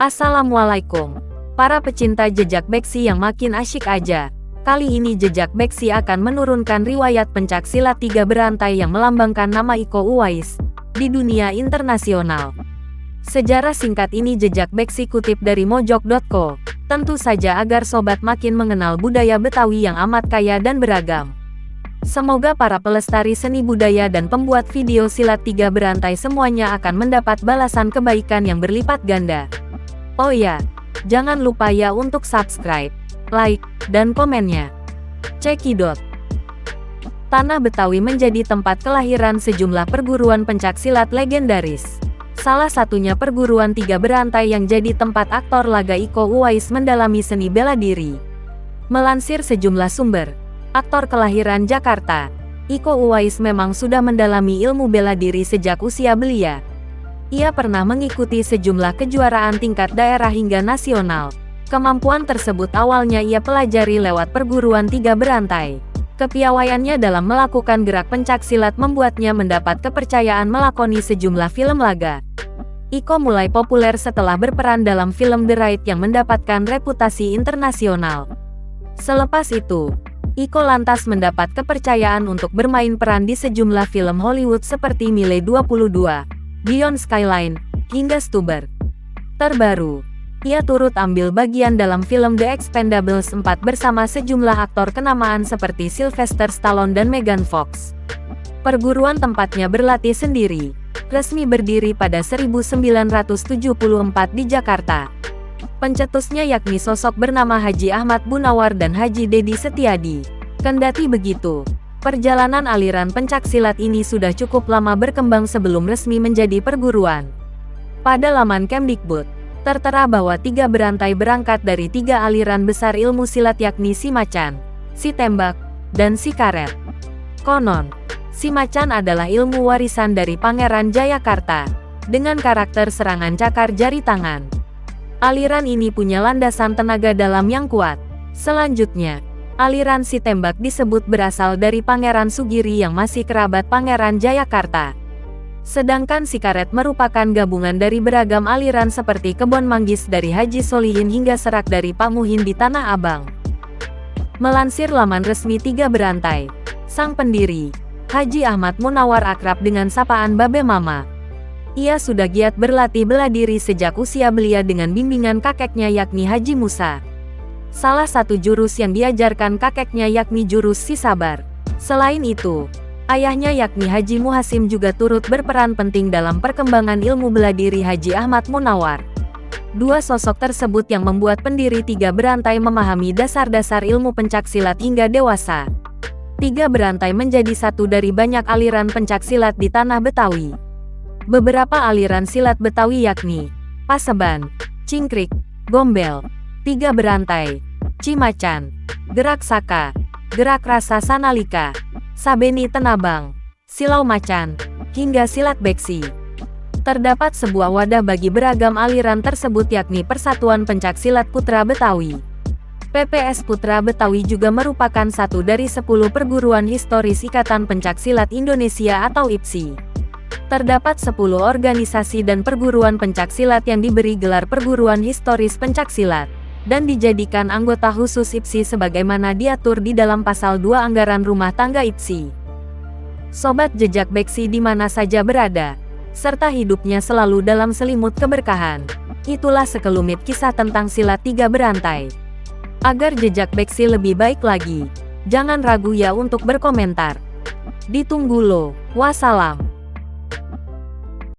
Assalamualaikum, para pecinta jejak Beksi yang makin asyik aja. Kali ini jejak Beksi akan menurunkan riwayat pencaksilat 3 berantai yang melambangkan nama Iko Uwais di dunia internasional. Sejarah singkat ini jejak Beksi kutip dari mojok.co, tentu saja agar sobat makin mengenal budaya Betawi yang amat kaya dan beragam. Semoga para pelestari seni budaya dan pembuat video silat 3 berantai semuanya akan mendapat balasan kebaikan yang berlipat ganda. Oh ya, jangan lupa ya untuk subscribe, like, dan komennya. Cekidot. Tanah Betawi menjadi tempat kelahiran sejumlah perguruan pencaksilat legendaris. Salah satunya perguruan 3 berantai yang jadi tempat aktor laga Iko Uwais mendalami seni bela diri. Melansir sejumlah sumber, aktor kelahiran Jakarta, Iko Uwais memang sudah mendalami ilmu bela diri sejak usia belia. Ia pernah mengikuti sejumlah kejuaraan tingkat daerah hingga nasional. Kemampuan tersebut awalnya ia pelajari lewat perguruan 3 berantai. Kepiawaiannya dalam melakukan gerak pencaksilat membuatnya mendapat kepercayaan melakoni sejumlah film laga. Iko mulai populer setelah berperan dalam film The Raid yang mendapatkan reputasi internasional. Selepas itu, Iko lantas mendapat kepercayaan untuk bermain peran di sejumlah film Hollywood seperti Mile 22, Beyond Skyline, hingga Stuber. Terbaru, ia turut ambil bagian dalam film The Expendables 4 bersama sejumlah aktor kenamaan seperti Sylvester Stallone dan Megan Fox. Perguruan tempatnya berlatih sendiri, resmi berdiri pada 1974 di Jakarta. Pencetusnya yakni sosok bernama Haji Ahmad Munawar dan Haji Dedi Setiadi. Kendati begitu, perjalanan aliran pencaksilat ini sudah cukup lama berkembang sebelum resmi menjadi perguruan. Pada laman Kemdikbud, tertera bahwa 3 berantai berangkat dari 3 aliran besar ilmu silat yakni Si Macan, Si Tembak, dan Si Karet. Konon, Si Macan adalah ilmu warisan dari Pangeran Jayakarta, dengan karakter serangan cakar jari tangan. Aliran ini punya landasan tenaga dalam yang kuat. Selanjutnya, aliran Si Tembak disebut berasal dari Pangeran Sugiri yang masih kerabat Pangeran Jayakarta. Sedangkan Si Karet merupakan gabungan dari beragam aliran seperti Kebon Manggis dari Haji Solihin hingga Serak dari Pak Muhin di Tanah Abang. Melansir laman resmi 3 berantai, sang pendiri, Haji Ahmad Munawar akrab dengan sapaan Babe Mama. Ia sudah giat berlatih bela diri sejak usia belia dengan bimbingan kakeknya yakni Haji Musa. Salah satu jurus yang diajarkan kakeknya yakni jurus Si Sabar. Selain itu, ayahnya yakni Haji Muhasim juga turut berperan penting dalam perkembangan ilmu bela diri Haji Ahmad Munawar. Dua sosok tersebut yang membuat pendiri 3 berantai memahami dasar-dasar ilmu pencaksilat hingga dewasa. 3 berantai menjadi satu dari banyak aliran pencaksilat di tanah Betawi. Beberapa aliran silat Betawi yakni Paseban, Cingkrik, Gombel, 3 berantai, Cimacan, Gerak Saka, Gerak Rasa Sanalika, Sabeni Tenabang, Silau Macan, hingga Silat Beksi. Terdapat sebuah wadah bagi beragam aliran tersebut yakni Persatuan Pencaksilat Putra Betawi. PPS Putra Betawi juga merupakan satu dari 10 perguruan historis Ikatan Pencaksilat Indonesia atau IPSI. Terdapat 10 organisasi dan perguruan pencaksilat yang diberi gelar perguruan historis pencaksilat, dan dijadikan anggota khusus IPSI sebagaimana diatur di dalam pasal 2 Anggaran Rumah Tangga IPSI. Sobat jejak Beksi di mana saja berada, serta hidupnya selalu dalam selimut keberkahan. Itulah sekelumit kisah tentang silat 3 berantai. Agar jejak Beksi lebih baik lagi, jangan ragu ya untuk berkomentar. Ditunggu loh. Wassalam.